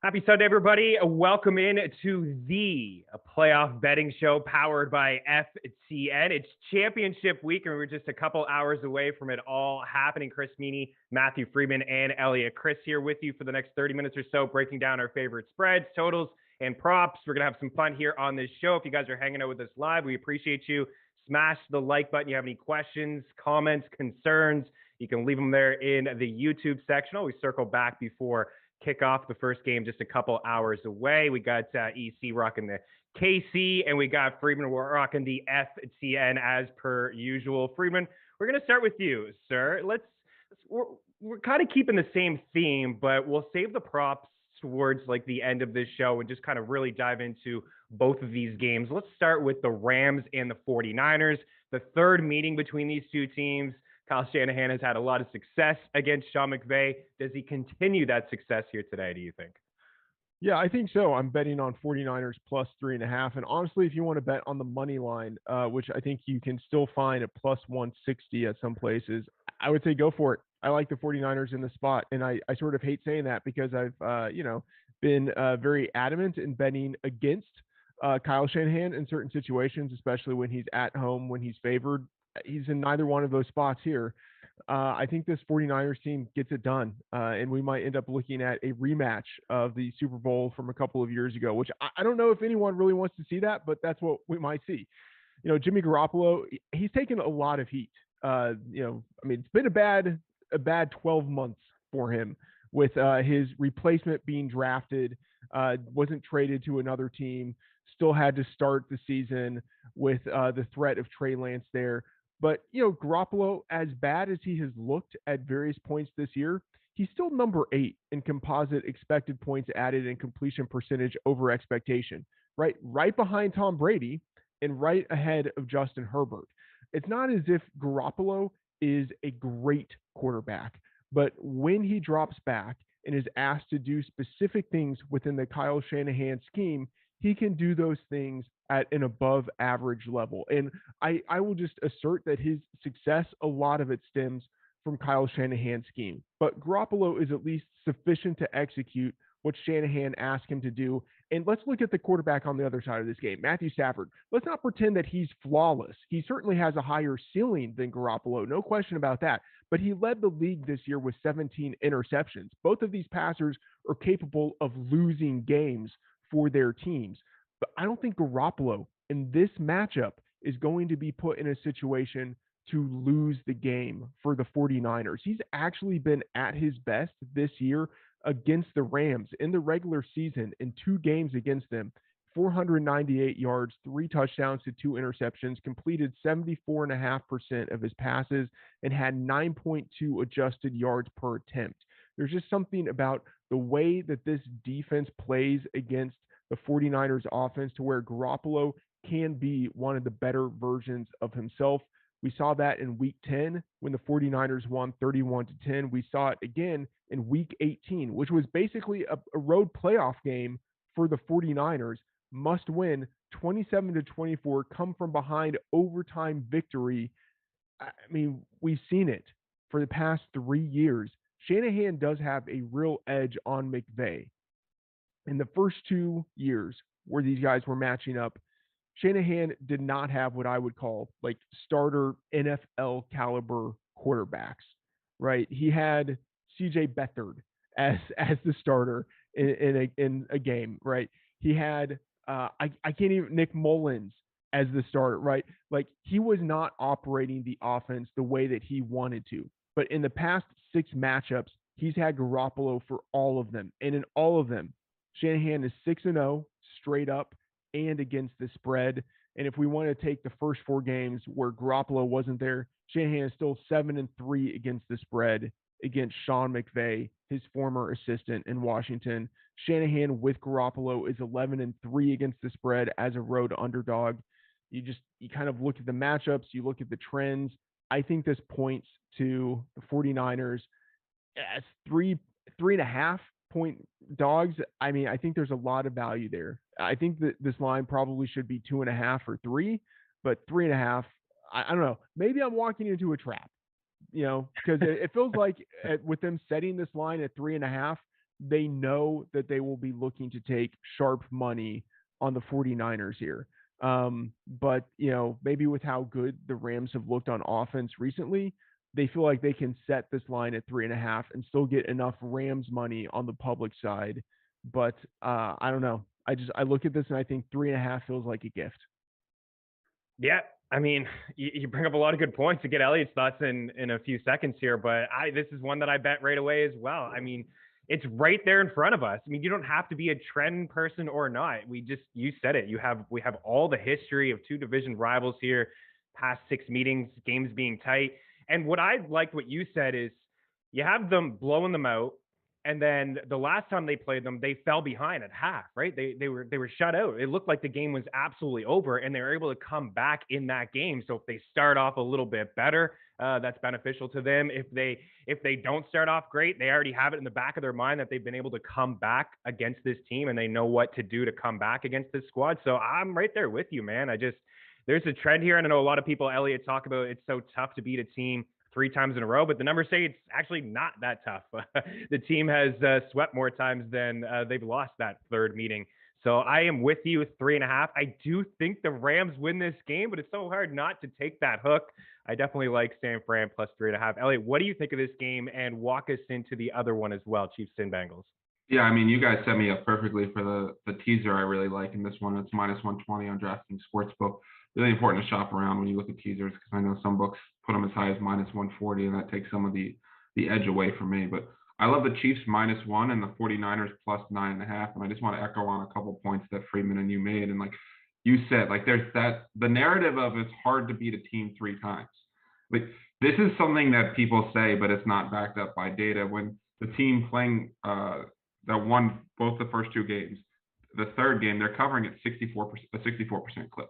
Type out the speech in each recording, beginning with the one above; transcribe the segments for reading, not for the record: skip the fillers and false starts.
Happy Sunday, everybody. Welcome in to the playoff betting show powered by FTN. It's championship week, and we're just a couple hours away from it all happening. Chris Meaney, Matthew Freedman, and Eliot Crist here with you for the next 30 minutes or so, breaking down our favorite spreads, totals, and props. We're going to have some fun here on this show. If you guys are hanging out with us live, we appreciate you. Smash the like button. You have any questions, comments, concerns, you can leave them there in the YouTube section. Always circle back before kick off the first game just a couple hours away. We got EC rocking the KC, and we got Freedman rocking the FTN as per usual. Freedman, we're going to start with you, sir. We're kind of keeping the same theme, but we'll save the props towards like the end of this show and just kind of really dive into both of these games. Let's start with the Rams and the 49ers, the third meeting between these two teams. Kyle Shanahan has had a lot of success against Sean McVay. Does he continue that success here today, do you think? Yeah, I think so. I'm betting on 49ers plus 3.5. And honestly, if you want to bet on the money line, which I think you can still find at plus 160 at some places, I would say go for it. I like the 49ers in the spot. And I sort of hate saying that because I've, been very adamant in betting against Kyle Shanahan in certain situations, especially when he's at home, when he's favored. He's in neither one of those spots here. I think this 49ers team gets it done, and we might end up looking at a rematch of the Super Bowl from a couple of years ago, which I don't know if anyone really wants to see that, but that's what we might see. You know, Jimmy Garoppolo, he's taken a lot of heat. It's been a bad 12 months for him with his replacement being drafted, wasn't traded to another team, still had to start the season with the threat of Trey Lance there. But, Garoppolo, as bad as he has looked at various points this year, he's still number 8 in composite expected points added and completion percentage over expectation, right behind Tom Brady and right ahead of Justin Herbert. It's not as if Garoppolo is a great quarterback, but when he drops back and is asked to do specific things within the Kyle Shanahan scheme, he can do those things at an above average level. And I will just assert that his success, a lot of it stems from Kyle Shanahan's scheme. But Garoppolo is at least sufficient to execute what Shanahan asked him to do. And let's look at the quarterback on the other side of this game, Matthew Stafford. Let's not pretend that he's flawless. He certainly has a higher ceiling than Garoppolo, no question about that. But he led the league this year with 17 interceptions. Both of these passers are capable of losing games for their teams. But I don't think Garoppolo in this matchup is going to be put in a situation to lose the game for the 49ers. He's actually been at his best this year against the Rams in the regular season in 2 games against them. 498 yards, 3 touchdowns to 2 interceptions, completed 74.5% of his passes, and had 9.2 adjusted yards per attempt. There's just something about the way that this defense plays against the 49ers offense to where Garoppolo can be one of the better versions of himself. We saw that in week 10 when the 49ers won 31-10. We saw it again in week 18, which was basically a road playoff game for the 49ers. Must win 27-24, come from behind overtime victory. I mean, we've seen it for the past 3 years. Shanahan does have a real edge on McVay. In the first 2 years where these guys were matching up, Shanahan did not have what I would call like starter NFL caliber quarterbacks, right? He had CJ Beathard as the starter in a game, right? He had I can't even Nick Mullins as the starter, right? Like he was not operating the offense the way that he wanted to. But in the past 6 matchups, he's had Garoppolo for all of them, and in all of them, Shanahan is 6-0 straight up and against the spread. And if we want to take the first 4 games where Garoppolo wasn't there, Shanahan is still 7-3 against the spread against Sean McVay, his former assistant in Washington. Shanahan with Garoppolo is 11-3 against the spread as a road underdog. You kind of look at the matchups, you look at the trends. I think this points to the 49ers as 3.5 point dogs. I mean, I think there's a lot of value there. I think that this line probably should be 2.5 or 3, but 3.5, I don't know. Maybe I'm walking into a trap, because it feels like with them setting this line at 3.5, they know that they will be looking to take sharp money on the 49ers here. But, you know, maybe with how good the Rams have looked on offense recently, they feel like they can set this line at 3.5 and still get enough Rams money on the public side. But I don't know. I look at this and I think 3.5 feels like a gift. Yeah, I mean, you bring up a lot of good points to get Eliot's thoughts in a few seconds here, but this is one that I bet right away as well. I mean, it's right there in front of us. I mean, you don't have to be a trend person or not. You said it. We have all the history of two division rivals here, past 6 meetings, games being tight. And what I liked what you said is you have them blowing them out. And then the last time they played them, they fell behind at half, right? They were shut out. It looked like the game was absolutely over, and they were able to come back in that game. So if they start off a little bit better, that's beneficial to them. If they don't start off great, they already have it in the back of their mind that they've been able to come back against this team, and they know what to do to come back against this squad. So I'm right there with you, man. There's a trend here, and I know a lot of people, Eliot, talk about it's so tough to beat a team 3 times in a row, but the numbers say it's actually not that tough. The team has swept more times than they've lost that 3rd meeting. So I am with you with 3.5. I do think the Rams win this game, but it's so hard not to take that hook. I definitely like San Fran plus 3.5. Eliot, what do you think of this game? And walk us into the other one as well, Chiefs and Bengals. Yeah, I mean, you guys set me up perfectly for the teaser I really like in this one. It's minus 120 on DraftKings Sportsbook. Really important to shop around when you look at teasers because I know some books put them as high as minus 140, and that takes some of the edge away from me. But I love the Chiefs -1 and the 49ers plus 9.5. And I just want to echo on a couple points that Freedman and you made. And like you said, like there's the narrative of it's hard to beat a team 3 times. Like this is something that people say, but it's not backed up by data. When the team playing that won both the first 2 games, the 3rd game they're covering at 64% clip.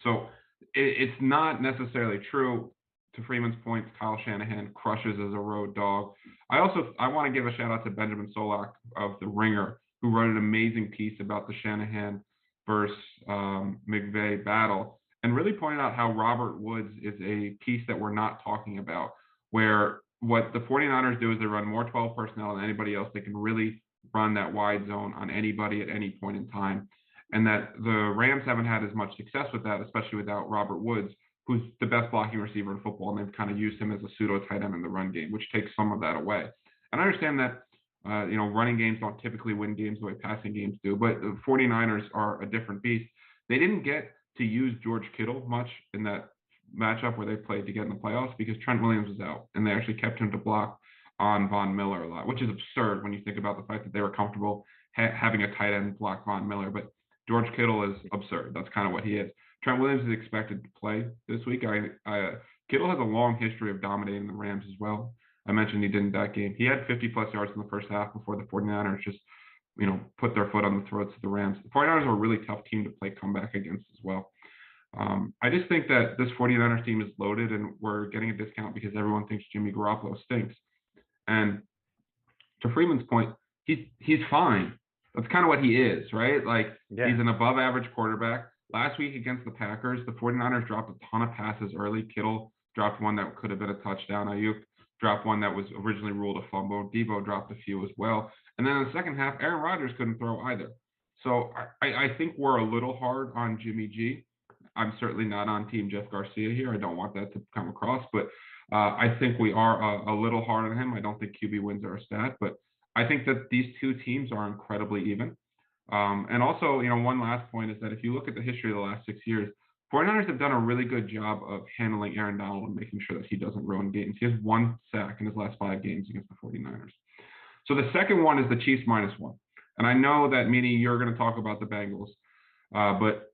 So it's not necessarily true. To Freeman's point, Kyle Shanahan crushes as a road dog. I want to give a shout out to Benjamin Solak of The Ringer, who wrote an amazing piece about the Shanahan versus McVay battle, and really pointed out how Robert Woods is a piece that we're not talking about, where what the 49ers do is they run more 12 personnel than anybody else. They can really run that wide zone on anybody at any point in time. And that the Rams haven't had as much success with that, especially without Robert Woods, who's the best blocking receiver in football, and they've kind of used him as a pseudo tight end in the run game, which takes some of that away. And I understand that, running games don't typically win games the way passing games do, but the 49ers are a different beast. They didn't get to use George Kittle much in that matchup where they played to get in the playoffs because Trent Williams was out, and they actually kept him to block on Von Miller a lot, which is absurd when you think about the fact that they were comfortable having a tight end block Von Miller. But George Kittle is absurd. That's kind of what he is. Trent Williams is expected to play this week. Kittle has a long history of dominating the Rams as well. I mentioned he did in that game. He had 50-plus yards in the first half before the 49ers just, put their foot on the throats of the Rams. The 49ers are a really tough team to play comeback against as well. I just think that this 49ers team is loaded, and we're getting a discount because everyone thinks Jimmy Garoppolo stinks. And to Freeman's point, he's fine. That's kind of what he is, right? Like, yeah. He's an above-average quarterback. Last week against the Packers, the 49ers dropped a ton of passes early. Kittle dropped one that could have been a touchdown. Ayuk dropped one that was originally ruled a fumble. Debo dropped a few as well. And then in the second half, Aaron Rodgers couldn't throw either. So I think we're a little hard on Jimmy G. I'm certainly not on Team Jeff Garcia here. I don't want that to come across. But I think we are a little hard on him. I don't think QB wins are a stat. But I think that these two teams are incredibly even. And also, one last point is that if you look at the history of the last 6 years, 49ers have done a really good job of handling Aaron Donald and making sure that he doesn't ruin games. He has 1 sack in his last 5 games against the 49ers. So the second one is the Chiefs -1. And I know that, Meaney, you're going to talk about the Bengals, but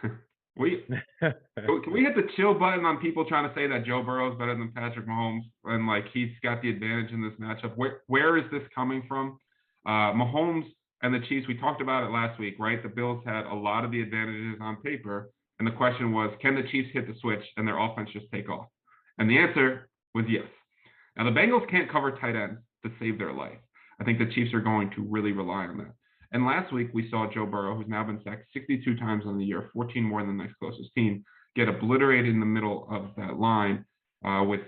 can we hit the chill button on people trying to say that Joe Burrow is better than Patrick Mahomes and like he's got the advantage in this matchup? Where is this coming from? Mahomes and the Chiefs, we talked about it last week, right? The Bills had a lot of the advantages on paper, and the question was, can the Chiefs hit the switch and their offense just take off? And the answer was yes. Now, the Bengals can't cover tight ends to save their life. I think the Chiefs are going to really rely on that. And last week, we saw Joe Burrow, who's now been sacked 62 times on the year, 14 more than the next closest team, get obliterated in the middle of that line with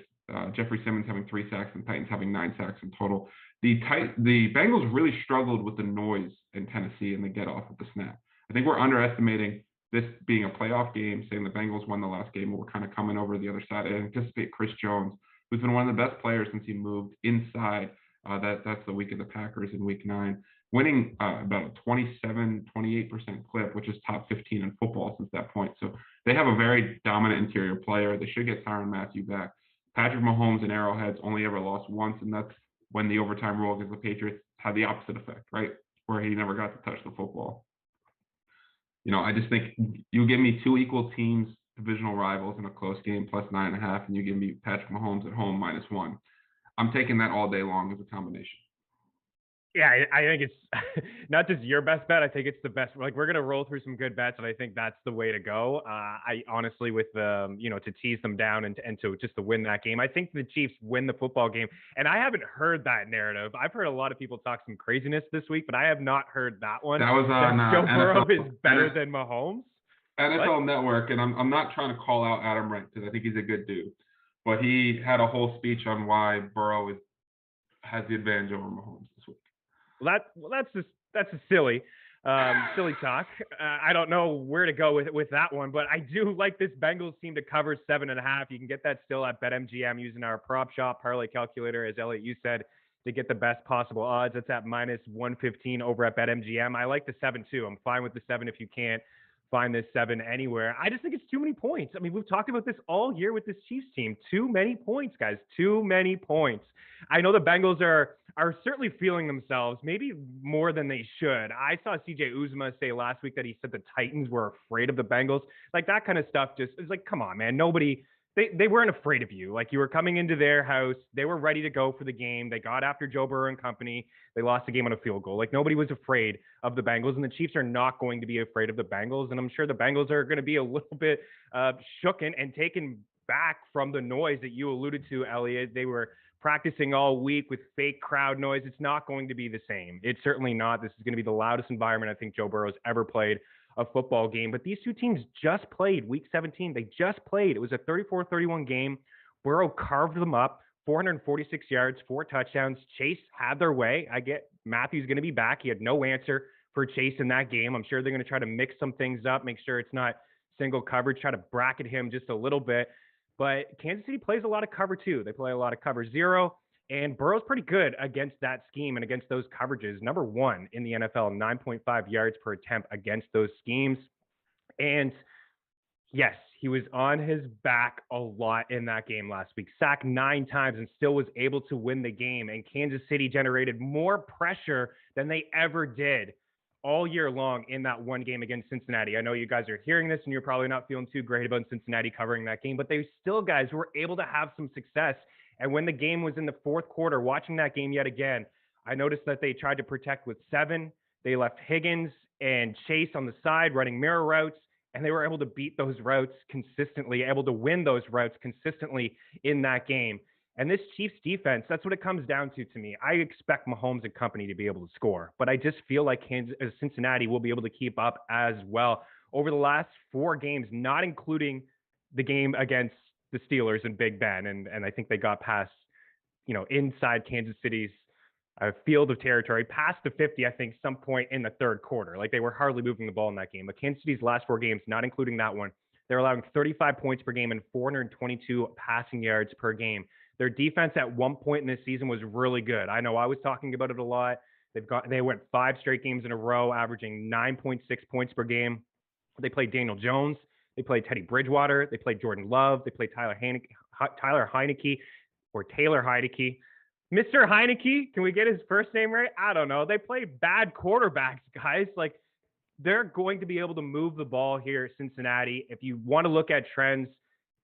Jeffrey Simmons having 3 sacks and Titans having 9 sacks in total. The Bengals really struggled with the noise in Tennessee and the get off of the snap. I think we're underestimating this being a playoff game, saying the Bengals won the last game, but we're kind of coming over the other side. I anticipate Chris Jones, who's been one of the best players since he moved inside. That's the week of the Packers in week 9, winning about a 27-28% clip, which is top 15 in football since that point. So they have a very dominant interior player. They should get Tyrann Mathieu back. Patrick Mahomes and Arrowhead's only ever lost once, and that's when the overtime rule against the Patriots had the opposite effect, right? Where he never got to touch the football. I just think you give me 2 equal teams, divisional rivals in a close game, plus 9.5, and you give me Patrick Mahomes at home, -1. I'm taking that all day long as a combination. Yeah, I think it's not just your best bet. I think it's the best. Like, we're gonna roll through some good bets, and I think that's the way to go. I honestly, with to tease them down and to just to win that game, I think the Chiefs win the football game. And I haven't heard that narrative. I've heard a lot of people talk some craziness this week, but I have not heard that one. That was on Joe Burrow is better than Mahomes. NFL Network, and I'm not trying to call out Adam Rank because I think he's a good dude, but he had a whole speech on why Burrow has the advantage over Mahomes this week. Well, that's just silly talk. I don't know where to go with that one, but I do like this Bengals team to cover 7.5. You can get that still at BetMGM using our prop shop parlay calculator, as Elliot, you said, to get the best possible odds. It's at -115 over at BetMGM. I like the 7 too. I'm fine with the 7 if you can't find this 7 anywhere. I just think it's too many points. I mean, we've talked about this all year with this Chiefs team. Too many points, guys. Too many points. I know the Bengals are certainly feeling themselves, maybe more than they should. I saw CJ Uzomah say last week that he said the Titans were afraid of the Bengals. Like, that kind of stuff just is like, come on, man. They weren't afraid of you. Like, you were coming into their house. They were ready to go for the game. They got after Joe Burrow and company. They lost the game on a field goal. Like, nobody was afraid of the Bengals, and the Chiefs are not going to be afraid of the Bengals. And I'm sure the Bengals are going to be a little bit shooken and taken back from the noise that you alluded to, Elliot. They were practicing all week with fake crowd noise. It's not going to be the same. It's certainly not. This is going to be the loudest environment I think Joe Burrow's ever played a football game. But these two teams just played week 17. They just played. It was a 34-31 game. Burrow carved them up, 446 yards, 4 touchdowns. Chase had their way. I get Matthew's going to be back. He had no answer for Chase in that game. I'm sure they're going to try to mix some things up, make sure it's not single coverage, try to bracket him just a little bit. But Kansas City plays a lot of cover too. They play a lot of cover 0. And Burrow's pretty good against that scheme and against those coverages. Number 1 in the NFL, 9.5 yards per attempt against those schemes. And yes, he was on his back a lot in that game last week. Sacked 9 times and still was able to win the game. And Kansas City generated more pressure than they ever did all year long in that one game against Cincinnati. I know you guys are hearing this and you're probably not feeling too great about Cincinnati covering that game, but they still, guys, were able to have some success. And when the game was in the fourth quarter, watching that game yet again, I noticed that they tried to protect with 7. They left Higgins and Chase on the side running mirror routes, and they were able to beat those routes consistently, able to win those routes consistently in that game. And this Chiefs defense, that's what it comes down to me. I expect Mahomes and company to be able to score, but I just feel like Cincinnati will be able to keep up as well. Over the last 4 games, not including the game against the Steelers and Big Ben, and I think they got past, inside Kansas City's field of territory, past the 50, I think, some point in the third quarter. Like, they were hardly moving the ball in that game. But Kansas City's last 4 games, not including that one, they're allowing 35 points per game and 422 passing yards per game. Their defense at one point in this season was really good. I know I was talking about it a lot. They went 5 straight games in a row, averaging 9.6 points per game. They played Daniel Jones. They played Teddy Bridgewater. They played Jordan Love. They played Taylor Heineke. Mr. Heineke, can we get his first name right? I don't know. They played bad quarterbacks, guys. Like, they're going to be able to move the ball here, Cincinnati. If you want to look at trends,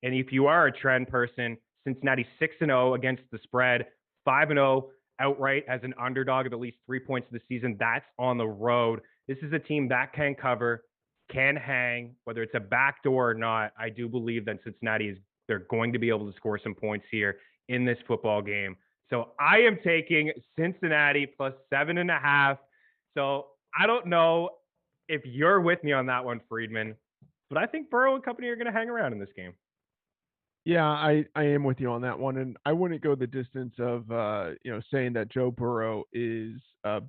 and if you are a trend person, Cincinnati 6-0 against the spread, 5-0 outright as an underdog of at least 3 points of the season. That's on the road. This is a team that can cover, can hang, whether it's a backdoor or not. I do believe that they're going to be able to score some points here in this football game. So I am taking Cincinnati plus 7.5. So I don't know if you're with me on that one, Freedman, but I think Burrow and company are going to hang around in this game. Yeah, I am with you on that one, and I wouldn't go the distance of saying that Joe Burrow is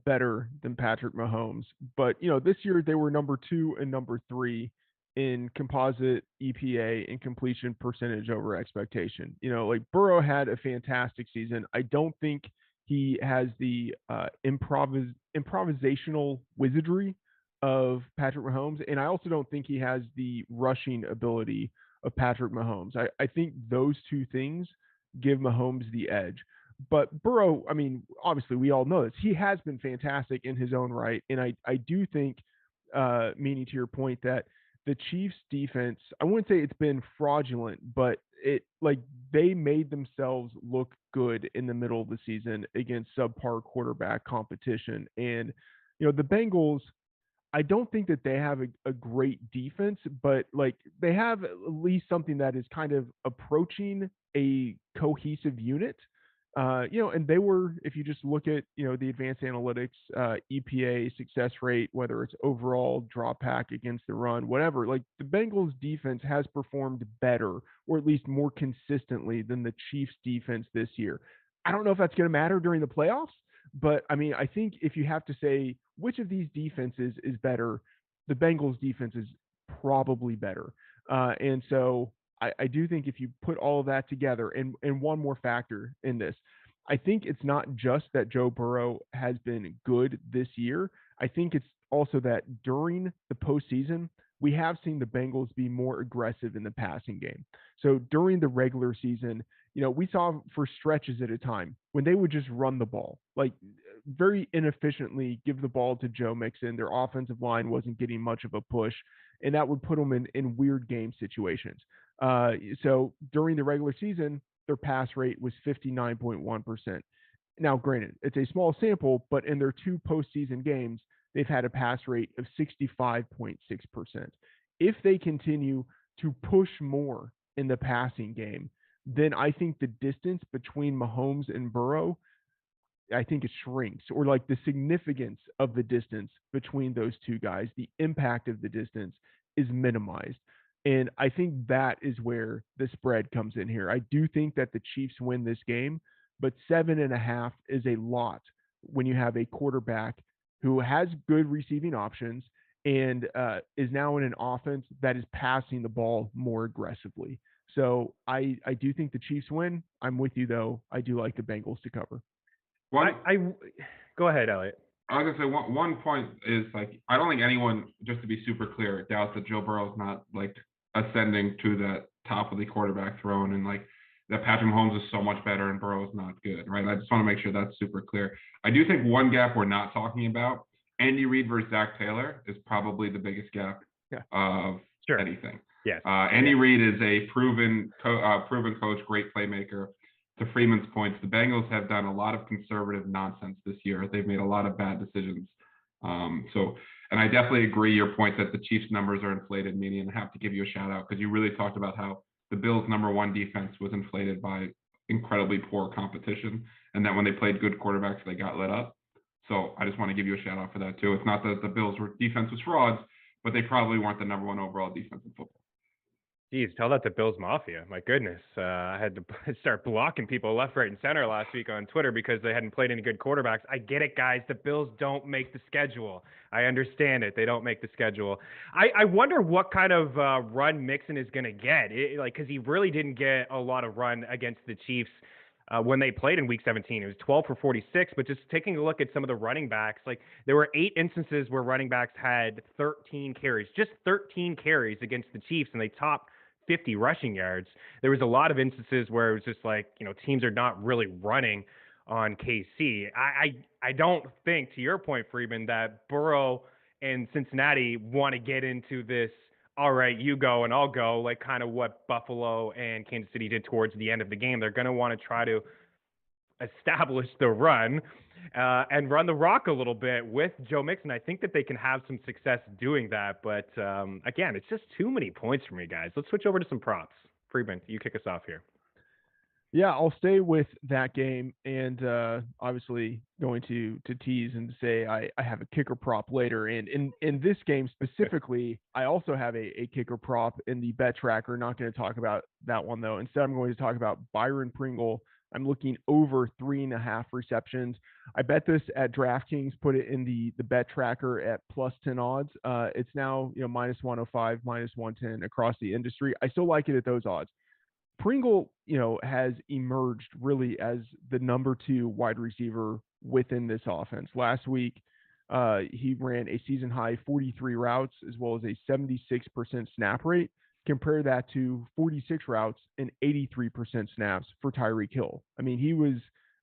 better than Patrick Mahomes. But this year they were number 2 and number 3 in composite EPA and completion percentage over expectation. Like Burrow had a fantastic season. I don't think he has the improvisational wizardry of Patrick Mahomes, and I also don't think he has the rushing ability of Patrick Mahomes. I think those two things give Mahomes the edge. But Burrow, I mean, obviously we all know this. He has been fantastic in his own right. And I do think, meaning to your point, that the Chiefs defense, I wouldn't say it's been fraudulent, but they made themselves look good in the middle of the season against subpar quarterback competition. And, the Bengals, I don't think that they have a great defense, but like they have at least something that is kind of approaching a cohesive unit. And they were, if you just look at, the advanced analytics, EPA success rate, whether it's overall drop pack against the run, whatever, like the Bengals defense has performed better or at least more consistently than the Chiefs defense this year. I don't know if that's going to matter during the playoffs, but I mean, I think if you have to say which of these defenses is better, the Bengals defense is probably better. And so I do think if you put all of that together, and one more factor in this, I think it's not just that Joe Burrow has been good this year. I think it's also that during the postseason, we have seen the Bengals be more aggressive in the passing game. So during the regular season, we saw for stretches at a time when they would just run the ball, like very inefficiently give the ball to Joe Mixon. Their offensive line wasn't getting much of a push, and that would put them in weird game situations. So during the regular season, their pass rate was 59.1%. Now, granted, it's a small sample, but in their 2 postseason games, they've had a pass rate of 65.6%. If they continue to push more in the passing game, then I think the distance between Mahomes and Burrow, I think it shrinks, or like the significance of the distance between those two guys, the impact of the distance is minimized. And I think that is where the spread comes in here. I do think that the Chiefs win this game, but 7.5 is a lot when you have a quarterback who has good receiving options and is now in an offense that is passing the ball more aggressively. So I do think the Chiefs win. I'm with you, though. I do like the Bengals to cover. Go ahead, Eliot. I was gonna say one point is like I don't think anyone, just to be super clear, doubts that Joe Burrow's not like ascending to the top of the quarterback throne, and like that Patrick Mahomes is so much better and Burrow's not good, right? I just want to make sure that's super clear. I do think one gap we're not talking about, Andy Reid versus Zach Taylor, is probably the biggest gap of anything. Yes. Andy Reid is a proven coach, great playmaker. To Freeman's points, the Bengals have done a lot of conservative nonsense this year. They've made a lot of bad decisions. And I definitely agree your point that the Chiefs' numbers are inflated, meaning I have to give you a shout out because you really talked about how the Bills' #1 defense was inflated by incredibly poor competition, and that when they played good quarterbacks, they got lit up. So I just want to give you a shout out for that too. It's not that the Bills' defense was frauds, but they probably weren't the #1 overall defense in football. Geez, tell that to Bills Mafia. My goodness. I had to start blocking people left, right, and center last week on Twitter because they hadn't played any good quarterbacks. I get it, guys. The Bills don't make the schedule. I understand it. They don't make the schedule. I wonder what kind of run Mixon is going to get. Because he really didn't get a lot of run against the Chiefs when they played in Week 17. It was 12 for 46. But just taking a look at some of the running backs, like there were 8 instances where running backs had 13 carries, just 13 carries against the Chiefs, and they topped 50 rushing yards. There was a lot of instances where it was just like, teams are not really running on KC. I don't think, to your point, Freedman, that Burrow and Cincinnati want to get into this, all right, you go and I'll go, like kind of what Buffalo and Kansas City did towards the end of the game. They're going to want to try to establish the run and run the rock a little bit with Joe Mixon. I think that they can have some success doing that. But again, it's just too many points for me, guys. Let's switch over to some props. Freedman, you kick us off here. Yeah, I'll stay with that game, and obviously going to tease and say I have a kicker prop later. And in this game specifically, I also have a kicker prop in the bet tracker. Not going to talk about that one though. Instead, I'm going to talk about Byron Pringle. I'm looking over 3.5 receptions. I bet this at DraftKings, put it in the bet tracker at plus 10 odds. It's now minus 105, minus 110 across the industry. I still like it at those odds. Pringle, has emerged really as the number 2 wide receiver within this offense. Last week, he ran a season high 43 routes as well as a 76% snap rate. Compare that to 46 routes and 83% snaps for Tyreek Hill. I mean, he was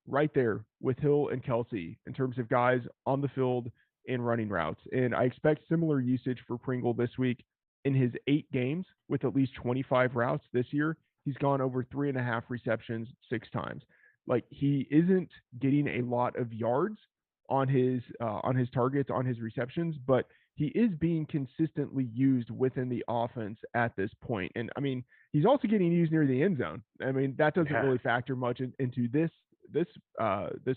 right there with Hill and KELCE in terms of guys on the field and running routes. And I expect similar usage for Pringle this week. In his 8 games with at least 25 routes this year, he's gone over 3.5 receptions 6 times. Like, he isn't getting a lot of yards on his targets, on his receptions, but he is being consistently used within the offense at this point. And I mean, he's also getting used near the end zone. I mean, that doesn't really factor much into this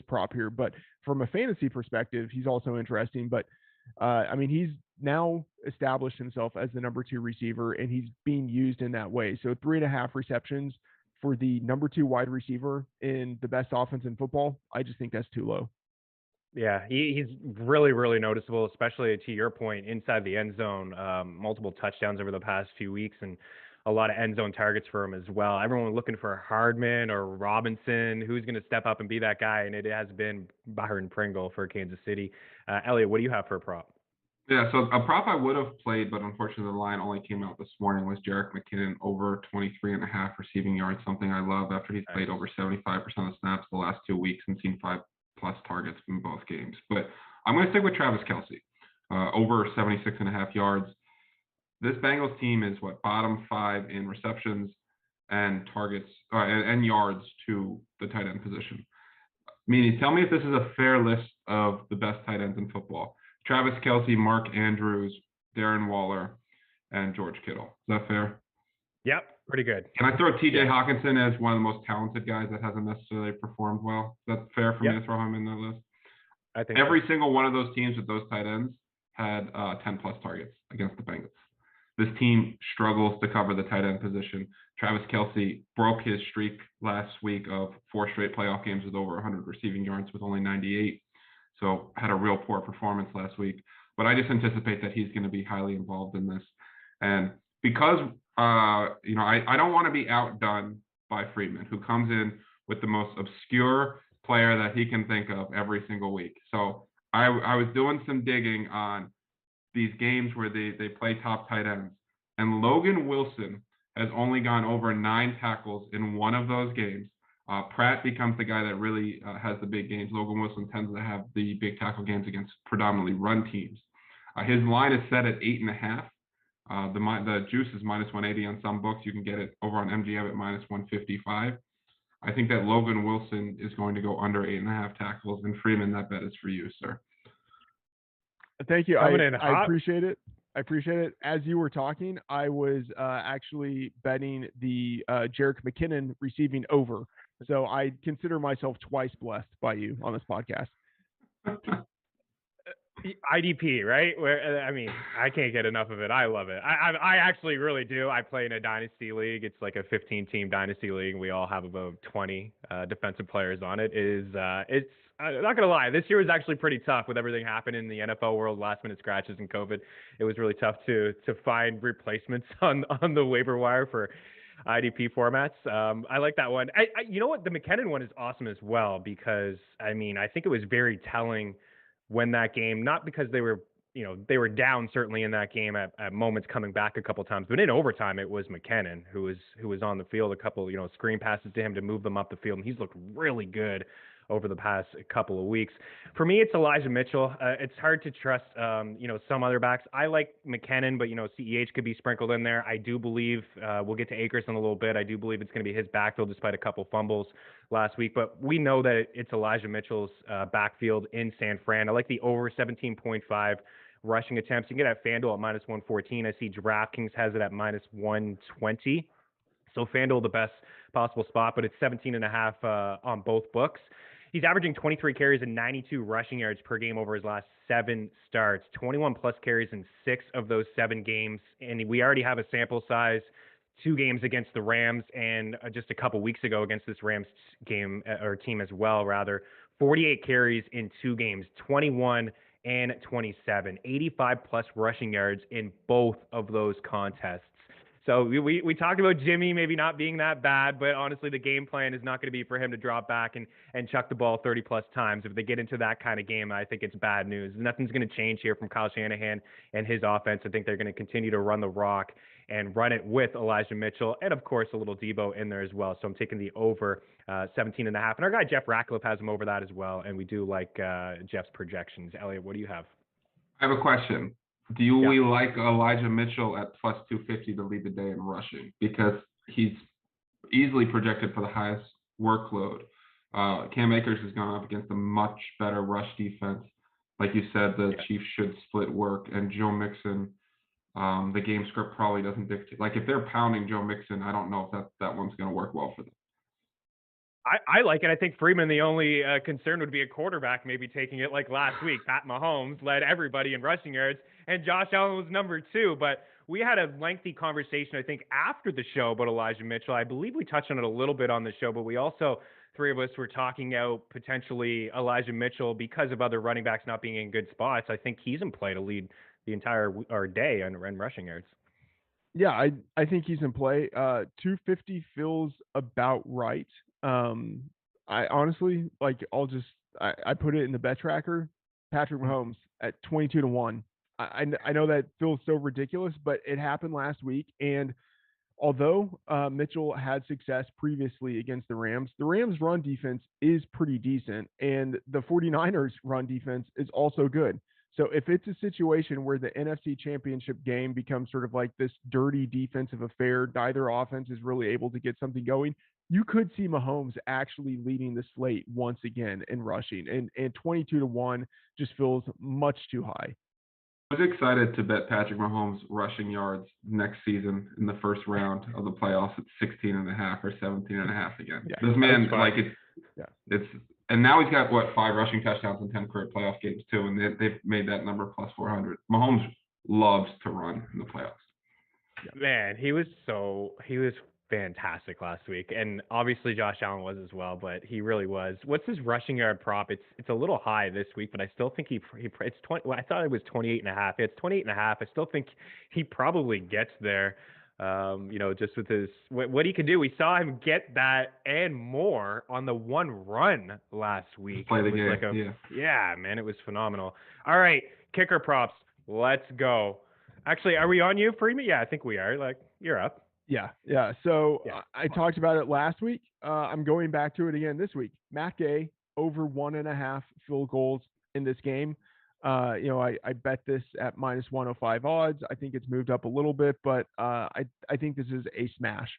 prop here, but from a fantasy perspective, he's also interesting. But I mean, he's now established himself as the number 2 receiver, and he's being used in that way. So 3.5 receptions for the number 2 wide receiver in the best offense in football, I just think that's too low. Yeah, he's really, really noticeable, especially to your point, inside the end zone. Multiple touchdowns over the past few weeks, and a lot of end zone targets for him as well. Everyone looking for Hardman or Robinson, who's going to step up and be that guy, and it has been Byron Pringle for Kansas City. Eliot, what do you have for a prop? Yeah, so a prop I would have played, but unfortunately the line only came out this morning, was Jerick McKinnon over 23.5 receiving yards, something I love after he's played over 75% of snaps the last 2 weeks and seen 5+ targets in both games. But I'm going to stick with Travis KELCE, over 76.5 yards. This Bengals team is bottom 5 in receptions and targets and yards to the tight end position. Meaning, tell me if this is a fair list of the best tight ends in football. Travis KELCE, Mark Andrews, Darren Waller, and George Kittle. Is that fair? Yep, pretty good. Can I throw TJ Hawkinson as one of the most talented guys that hasn't necessarily performed well? Is that fair for me to throw him in that list? I think every single one of those teams with those tight ends had 10+ targets against the Bengals. This team struggles to cover the tight end position. Travis KELCE broke his streak last week of 4 straight playoff games with over 100 receiving yards with only 98. So had a real poor performance last week. But I just anticipate that he's going to be highly involved in this. And because, I don't want to be outdone by Freedman, who comes in with the most obscure player that he can think of every single week. So I was doing some digging on these games where they play top tight ends. And Logan Wilson has only gone over 9 tackles in one of those games. Pratt becomes the guy that really has the big games. Logan Wilson tends to have the big tackle games against predominantly run teams. His line is set at 8.5. The juice is minus 180 on some books. You can get it over on MGM at minus 155. I think that Logan Wilson is going to go under 8.5 tackles. And Freeman, that bet is for you, sir. Thank you. I appreciate it. I appreciate it. As you were talking, I was actually betting the Jerick McKinnon receiving over. So I consider myself twice blessed by you on this podcast. IDP, right? Where I can't get enough of it. I love it. I actually really do. I play in a dynasty league. It's like a 15-team dynasty league. We all have about 20 defensive players on it. It's I'm not gonna lie. This year was actually pretty tough with everything happening in the NFL world, last-minute scratches and COVID. It was really tough to find replacements on the waiver wire for IDP formats. I like that one. You know what? The McKinnon one is awesome as well because I think it was very telling when that game, not because they were down certainly in that game at moments coming back a couple times, but in overtime it was McKinnon who was on the field, a couple screen passes to him to move them up the field, and he's looked really good over the past couple of weeks. For me, it's Elijah Mitchell. It's hard to trust, some other backs. I like McKinnon, but, CEH could be sprinkled in there. I do believe, we'll get to AKERS in a little bit. I do believe it's going to be his backfield despite a couple fumbles last week. But we know that it's Elijah Mitchell's backfield in San Fran. I like the over 17.5 rushing attempts. You can get at FanDuel at minus 114. I see DraftKings has it at minus 120. So FanDuel, the best possible spot, but it's 17.5 on both books. He's averaging 23 carries and 92 rushing yards per game over his last 7 starts, 21 plus carries in 6 of those 7 games. And we already have a sample size, 2 games against the Rams and just a couple weeks ago against this Rams game or team as well, rather. 48 carries in 2 games, 21 and 27, 85 plus rushing yards in both of those contests. So we talked about Jimmy maybe not being that bad, but honestly, the game plan is not going to be for him to drop back and chuck the ball 30 plus times. If they get into that kind of game, I think it's bad news. Nothing's going to change here from Kyle Shanahan and his offense. I think they're going to continue to run the rock and run it with Elijah Mitchell and, of course, a little Debo in there as well. So I'm taking the over 17.5. And our guy Jeff Ratcliffe has him over that as well. And we do like Jeff's projections. Elliot, what do you have? I have a question. Do we like Elijah Mitchell at plus 250 to lead the day in rushing? Because he's easily projected for the highest workload. Cam Akers has gone up against a much better rush defense. Like you said, the Chiefs should split work, and Joe Mixon, the game script probably doesn't dictate. Like if they're pounding Joe Mixon, I don't know if that one's going to work well for them. I like it. I think Freedman, the only concern would be a quarterback maybe taking it like last week. Pat Mahomes led everybody in rushing yards, and Josh Allen was number 2. But we had a lengthy conversation, I think, after the show about Elijah Mitchell. I believe we touched on it a little bit on the show, but we also, 3 of us were talking out potentially Elijah Mitchell because of other running backs not being in good spots. I think he's in play to lead the entire day on rushing yards. Yeah, I think he's in play. 250 feels about right. I honestly, like, I put it in the bet tracker. Patrick Mahomes at 22-1. I know that feels so ridiculous, but it happened last week. And although Mitchell had success previously against the Rams run defense is pretty decent, and the 49ers run defense is also good. So if it's a situation where the NFC Championship game becomes sort of like this dirty defensive affair, neither offense is really able to get something going, you could see Mahomes actually leading the slate once again in rushing. And 22-1 just feels much too high. I was excited to bet Patrick Mahomes rushing yards next season in the first round of the playoffs at 16.5 or 17.5 again. Yeah, this man, like it's and now he's got 5 rushing touchdowns in 10 career playoff games too, and they've made that number plus 400. Mahomes loves to run in the playoffs. Yeah. Man, he was fantastic last week, and obviously Josh Allen was as well, but he really was. What's his rushing yard prop? It's a little high this week, but I still think it's 20. Well, I thought it was 28.5. It's 28.5. I still think he probably gets there. Just with his what he could do. We saw him get that and more on the one run last week. Play the game. Yeah, man, it was phenomenal. All right, kicker props. Let's go. Actually, are we on you, Freedman? Yeah, I think we are. Like, you're up. Yeah. So I talked about it last week. I'm going back to it again this week. Matt Gay over 1.5 field goals in this game. I bet this at minus 105 odds. I think it's moved up a little bit, but I think this is a smash.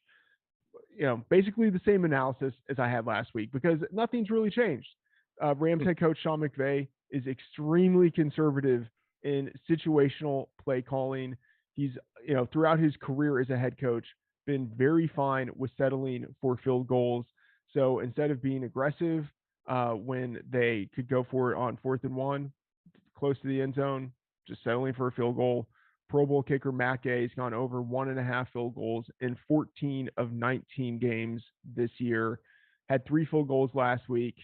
Basically the same analysis as I had last week because nothing's really changed. Rams head coach Sean McVay is extremely conservative in situational play calling. He's, throughout his career as a head coach, been very fine with settling for field goals. So instead of being aggressive when they could go for it on 4th and 1, close to the end zone, just settling for a field goal. Pro Bowl kicker Matt Gay has gone over 1.5 field goals in 14 of 19 games this year. Had 3 field goals last week.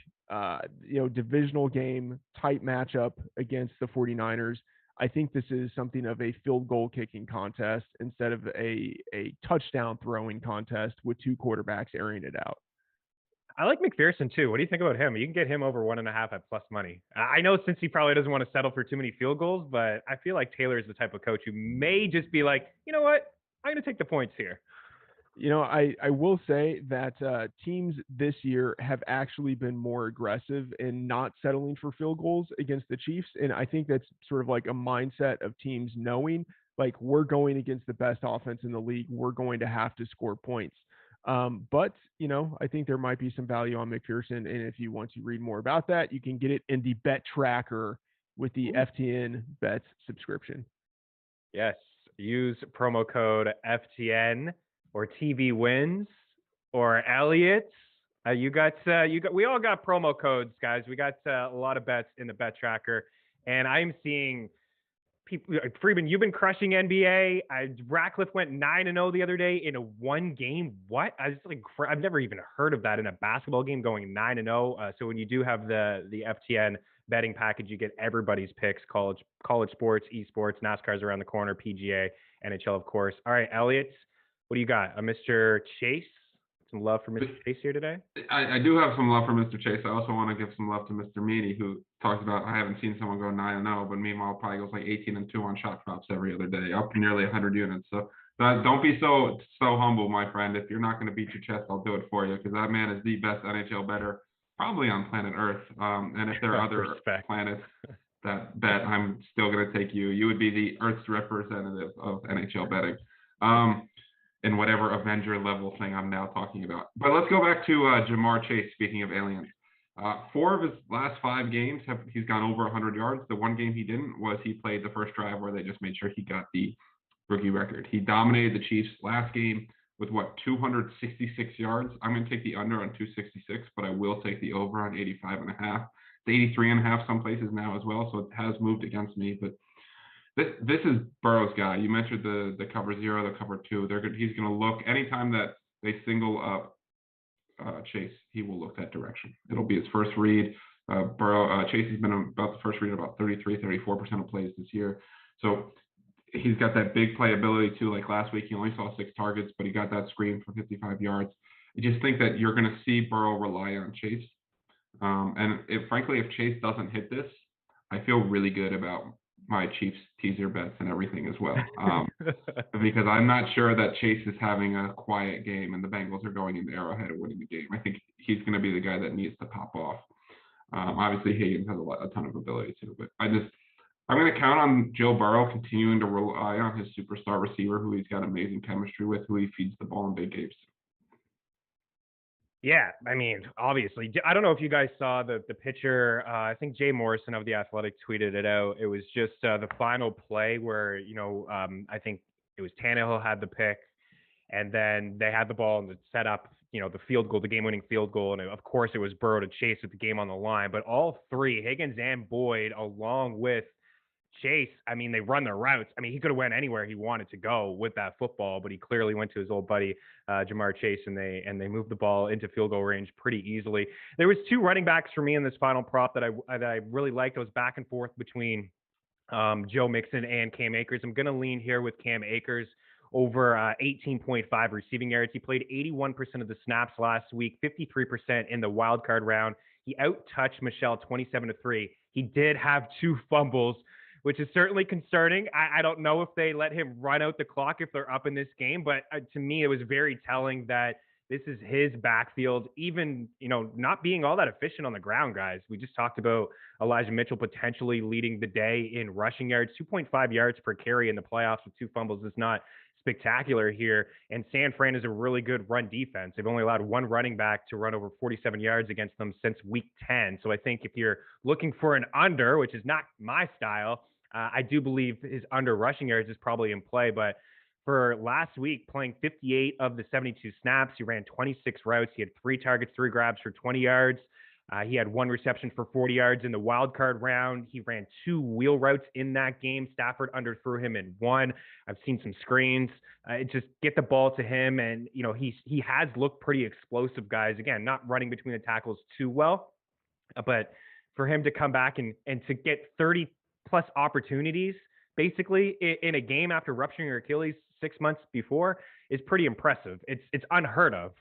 Divisional game, tight matchup against the 49ers. I think this is something of a field goal kicking contest instead of a touchdown throwing contest with 2 quarterbacks airing it out. I like McPherson too. What do you think about him? You can get him over 1.5 at plus money. I know since he probably doesn't want to settle for too many field goals, but I feel like Taylor is the type of coach who may just be like, you know what? I'm going to take the points here. I will say that teams this year have actually been more aggressive in not settling for field goals against the Chiefs. And I think that's sort of like a mindset of teams knowing, like, we're going against the best offense in the league. We're going to have to score points. But I think there might be some value on McPherson. And if you want to read more about that, you can get it in the bet tracker with the FTN Bets subscription. Yes. Use promo code FTN or TV wins or Eliot. We all got promo codes, guys. We got a lot of bets in the bet tracker, and I'm seeing people. Freedman, you've been crushing NBA. Ratcliffe went 9-0 the other day in a one game. What? I've never even heard of that in a basketball game, going 9-0. So when you do have the FTN betting package, you get everybody's picks: college sports, esports, NASCAR's around the corner, PGA, NHL, of course. All right, Eliot, what do you got? Mr. Chase. Some love for Mr. Chase here today. I do have some love for Mr. Chase. I also want to give some love to Mr. Meaney, who talks about, I haven't seen someone go 9-0, but meanwhile probably goes like 18-2 on shot props every other day, up to nearly 100 units. So don't be so humble, my friend. If you're not going to beat your chest, I'll do it for you, because that man is the best NHL bettor probably on planet Earth. And if there are other planets that bet, I'm still going to take you. You would be the Earth's representative of NHL betting. In whatever Avenger level thing I'm now talking about. But let's go back to Ja'Marr Chase, speaking of aliens. 4 of his last 5 games, he's gone over 100 yards. The one game he didn't was he played the first drive where they just made sure he got the rookie record. He dominated the Chiefs last game with, 266 yards. I'm going to take the under on 266, but I will take the over on 85.5. It's 83.5 some places now as well, so it has moved against me. But this is Burrow's guy. You mentioned the cover 0, the cover 2. He's going to look anytime that they single up Chase. He will look that direction. It'll be his first read. Chase has been about the first read about 34% of plays this year. So he's got that big playability too. Like last week, he only saw 6 targets, but he got that screen for 55 yards. I just think that you're going to see Burrow rely on Chase. And frankly, if Chase doesn't hit this, I feel really good about my Chiefs teaser bets and everything as well, because I'm not sure that Chase is having a quiet game and the Bengals are going into Arrowhead and winning the game. I think he's going to be the guy that needs to pop off. Obviously, Higgins has a ton of ability too, but I'm going to count on Joe Burrow continuing to rely on his superstar receiver, who he's got amazing chemistry with, who he feeds the ball in big games. Yeah, I mean, obviously, I don't know if you guys saw the picture. I think Jay Morrison of The Athletic tweeted it out. It was just the final play where, I think it was Tannehill had the pick, and then they had the ball and set up, the field goal, the game-winning field goal. And of course, it was Burrow to Chase with the game on the line. But all 3, Higgins and Boyd, along with Chase, I mean, they run their routes. I mean, he could have went anywhere he wanted to go with that football, but he clearly went to his old buddy Ja'Marr Chase, and they moved the ball into field goal range pretty easily. There was 2 running backs for me in this final prop that I really liked. I was back and forth between Joe Mixon and Cam Akers. I'm going to lean here with Cam Akers over 18.5 receiving yards. He played 81% of the snaps last week, 53% in the wild card round. He out-touched Michelle 27-3. He did have 2 fumbles, which is certainly concerning. I don't know if they let him run out the clock if they're up in this game, but to me, it was very telling that this is his backfield, even, not being all that efficient on the ground, guys. We just talked about Elijah Mitchell potentially leading the day in rushing yards. 2.5 yards per carry in the playoffs with 2 fumbles is not spectacular here. And San Fran is a really good run defense. They've only allowed 1 running back to run over 47 yards against them since week 10. So I think if you're looking for an under, which is not my style, I do believe his under rushing yards is probably in play. But for last week, playing 58 of the 72 snaps, he ran 26 routes. He had 3 targets, 3 grabs for 20 yards. He had 1 reception for 40 yards in the wild card round. He ran 2 wheel routes in that game. Stafford underthrew him in 1. I've seen some screens. Just get the ball to him, and he has looked pretty explosive, guys. Again, not running between the tackles too well, but for him to come back and to get 30 plus opportunities basically in a game after rupturing your Achilles 6 months before is pretty impressive. It's unheard of,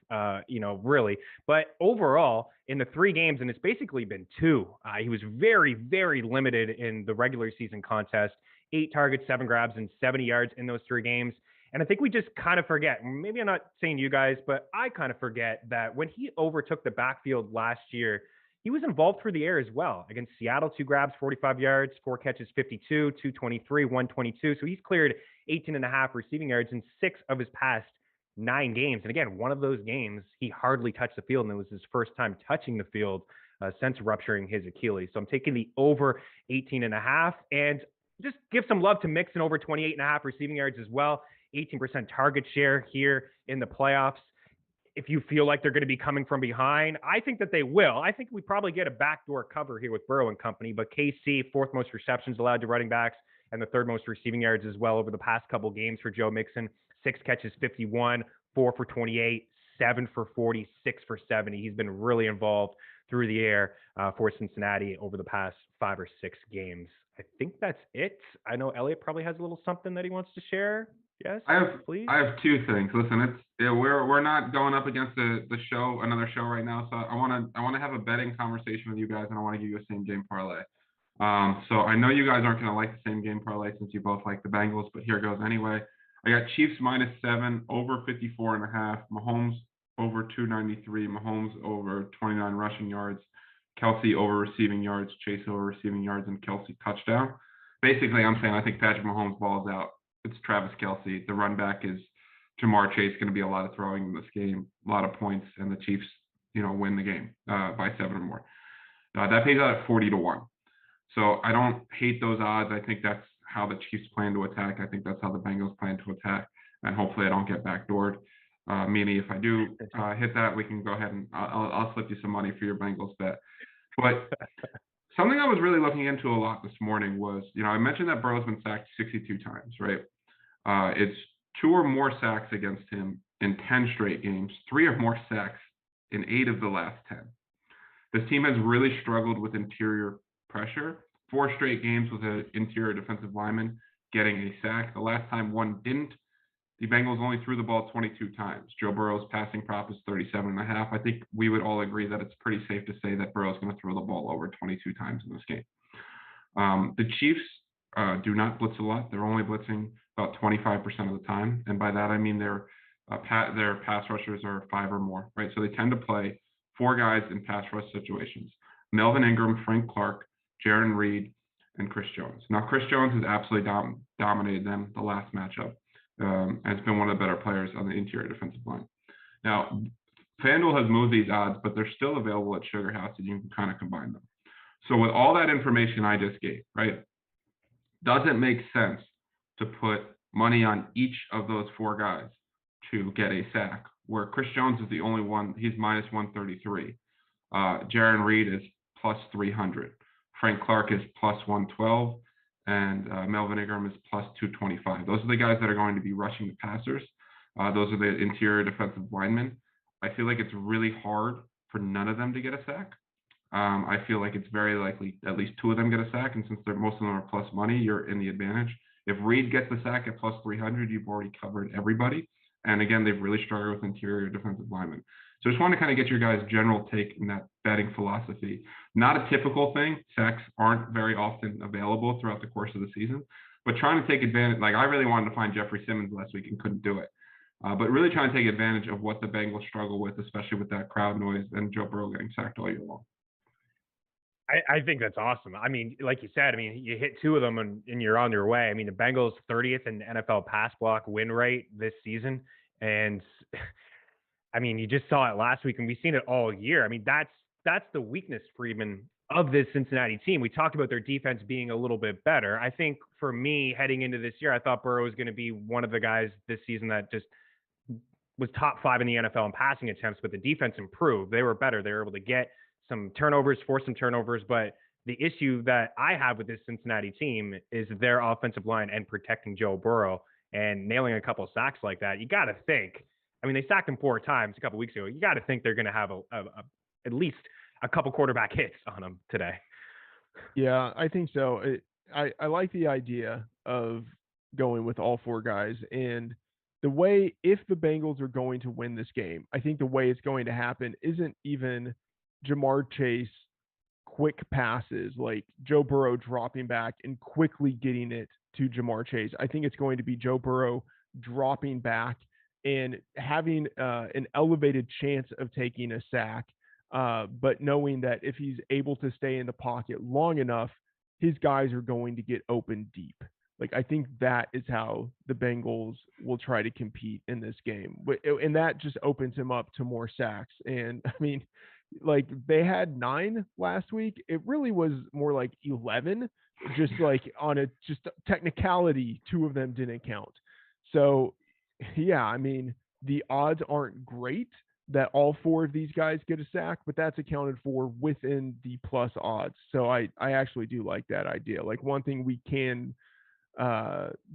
really. But overall, in the 3 games, and it's basically been 2, he was very, very limited in the regular season contest. 8 targets, 7 grabs, and 70 yards in those 3 games. And I think we just kind of forget, maybe I'm not saying you guys, but I kind of forget that when he overtook the backfield last year, he was involved through the air as well. Against Seattle, 2 grabs, 45 yards, 4 catches, 52, 223, 122. So he's cleared 18.5 receiving yards in 6 of his past 9 games. And again, one of those games, he hardly touched the field, and it was his first time touching the field since rupturing his Achilles. So I'm taking the over 18.5, and just give some love to Mixon over 28.5 receiving yards as well. 18% target share here in the playoffs. If you feel like they're going to be coming from behind, I think that they will. I think we probably get a backdoor cover here with Burrow and company, but KC, fourth most receptions allowed to running backs and the third most receiving yards as well over the past couple games for Joe Mixon. 6 catches, 51, 4 for 28, 7 for 40, 6 for 70. He's been really involved through the air for Cincinnati over the past 5 or 6 games. I think that's it. I know Eliot probably has a little something that he wants to share. Yes, please. I have 2 things. Listen, we're not going up against another show right now. So I want to have a betting conversation with you guys, and I want to give you a same game parlay. So I know you guys aren't going to like the same game parlay since you both like the Bengals, but here goes anyway. I got Chiefs -7, over 54.5. Mahomes over 293. Mahomes over 29 rushing yards. KELCE over receiving yards. Chase over receiving yards, and KELCE touchdown. Basically, I'm saying I think Patrick Mahomes balls out. It's Travis KELCE. The run back is Jamar Chase. Going to be a lot of throwing in this game, a lot of points, and the Chiefs, win the game by 7 or more. That pays out at 40-1. So I don't hate those odds. I think that's how the Chiefs plan to attack. I think that's how the Bengals plan to attack, and hopefully I don't get backdoored. Meaning, if I do hit that, we can go ahead and I'll slip you some money for your Bengals bet. But something I was really looking into a lot this morning was, I mentioned that Burrow's been sacked 62 times, right? It's 2 or more sacks against him in 10 straight games, 3 or more sacks in 8 of the last 10. This team has really struggled with interior pressure. 4 straight games with an interior defensive lineman getting a sack. The last time one didn't, the Bengals only threw the ball 22 times. Joe Burrow's passing prop is 37.5. I think we would all agree that it's pretty safe to say that Burrow's going to throw the ball over 22 times in this game. The Chiefs do not blitz a lot. They're only blitzing about 25% of the time. And by that, I mean their pass rushers are 5 or more, right? So they tend to play 4 guys in pass rush situations. Melvin Ingram, Frank Clark, Jaron Reed, and Chris Jones. Now, Chris Jones has absolutely dominated them the last matchup. And has been one of the better players on the interior defensive line. Now, FanDuel has moved these odds, but they're still available at Sugar House, and you can kind of combine them. So with all that information I just gave, right, does it make sense to put money on each of those 4 guys to get a sack, where Chris Jones is the only one, he's -133. Jaron Reed is +300. Frank Clark is +112. And Melvin Ingram is +225. Those are the guys that are going to be rushing the passers. Those are the interior defensive linemen. I feel like it's really hard for none of them to get a sack. I feel like it's very likely at least 2 of them get a sack, and since most of them are plus money, you're in the advantage. If Reed gets the sack at +300, you've already covered everybody. And again, they've really struggled with interior defensive linemen. So I just want to kind of get your guys' general take in that betting philosophy. Not a typical thing. Sacks aren't very often available throughout the course of the season, but trying to take advantage. Like, I really wanted to find Jeffrey Simmons last week and couldn't do it. But really trying to take advantage of what the Bengals struggle with, especially with that crowd noise and Joe Burrow getting sacked all year long. I think that's awesome. I mean, like you said, you hit 2 of them and you're on your way. The Bengals 30th in NFL pass block win rate this season. And you just saw it last week, and we've seen it all year. That's the weakness, Freedman, of this Cincinnati team. We talked about their defense being a little bit better. I think for me, heading into this year, I thought Burrow was going to be one of the guys this season that just was top 5 in the NFL in passing attempts, but the defense improved. They were better. They were able to get some turnovers, force some turnovers. But the issue that I have with this Cincinnati team is their offensive line and protecting Joe Burrow, and nailing a couple of sacks like that. You got to think. They sacked him 4 times a couple of weeks ago. You got to think they're going to have at least a couple quarterback hits on them today. Yeah, I think so. I like the idea of going with all 4 guys. And the way, if the Bengals are going to win this game, I think the way it's going to happen isn't even Jamar Chase quick passes, like Joe Burrow dropping back and quickly getting it to Jamar Chase. I think it's going to be Joe Burrow dropping back and having an elevated chance of taking a sack, but knowing that if he's able to stay in the pocket long enough, his guys are going to get open deep. Like, I think that is how the Bengals will try to compete in this game. And that just opens him up to more sacks. And like, they had 9 last week. It really was more like 11, just like on a technicality, 2 of them didn't count. So Yeah, I mean, the odds aren't great that all four of these guys get a sack, but that's accounted for within the plus odds. So I actually do like that idea. Like one thing we can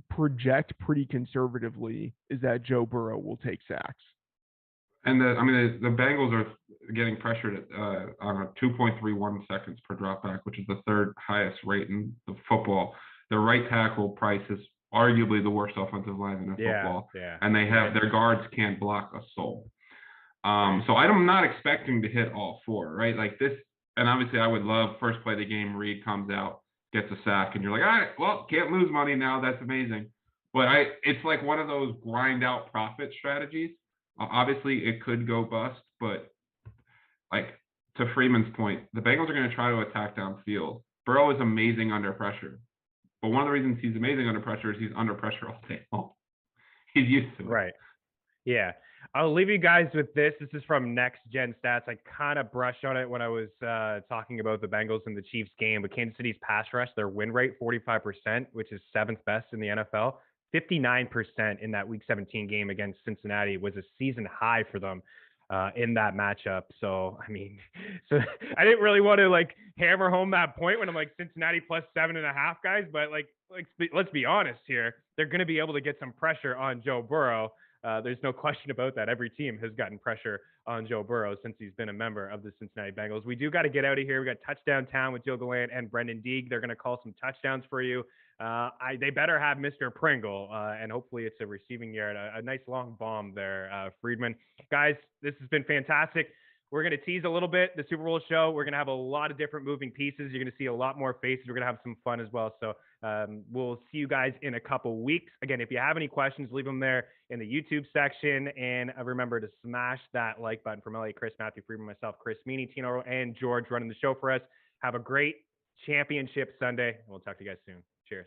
project pretty conservatively is that Joe Burrow will take sacks. And the Bengals are getting pressured at, on a 2.31 seconds per dropback, which is the third highest rate in the football. The right tackle Price is arguably the worst offensive lineman in football, and they have their guards can't block a soul. So I'm not expecting to hit all four, right? Like this, and obviously I would love first play of the game, Reed comes out, gets a sack, and you're like, all right, well, can't lose money now. That's amazing. But it's like one of those grind out profit strategies. Obviously, it could go bust, but like to Freeman's point, the Bengals are going to try to attack downfield. Burrow is amazing under pressure, but one of the reasons he's amazing under pressure is he's under pressure all day long. He's used to it. Right. Yeah. I'll leave you guys with this. This is from Next Gen Stats. I kind of brushed on it when I was talking about the Bengals and the Chiefs game, but Kansas City's pass rush, their win rate, 45%, which is 7th best in the NFL. 59% in that Week 17 game against Cincinnati was a season high for them in that matchup. So, I mean, so I didn't really want to like hammer home that point when I'm like Cincinnati plus 7.5 guys, but like let's be honest here. They're going to be able to get some pressure on Joe Burrow. There's no question about that. Every team has gotten pressure on Joe Burrow since he's been a member of the Cincinnati Bengals. We do got to get out of here. We got Touchdown Town with Joe Gallant and Brendan Deeg. They're going to call some touchdowns for you. They better have Mr. Pringle, and hopefully it's a receiving yard, a nice long bomb there, Freedman. Guys, this has been fantastic. We're going to tease a little bit the Super Bowl show. We're going to have a lot of different moving pieces. You're going to see a lot more faces. We're going to have some fun as well. So we'll see you guys in a couple weeks. Again, if you have any questions, leave them there in the YouTube section. And remember to smash that like button. From Eliot Crist, Matthew Freedman, myself, Chris Meaney, Tino, and George running the show for us. Have a great championship Sunday. We'll talk to you guys soon. Cheers.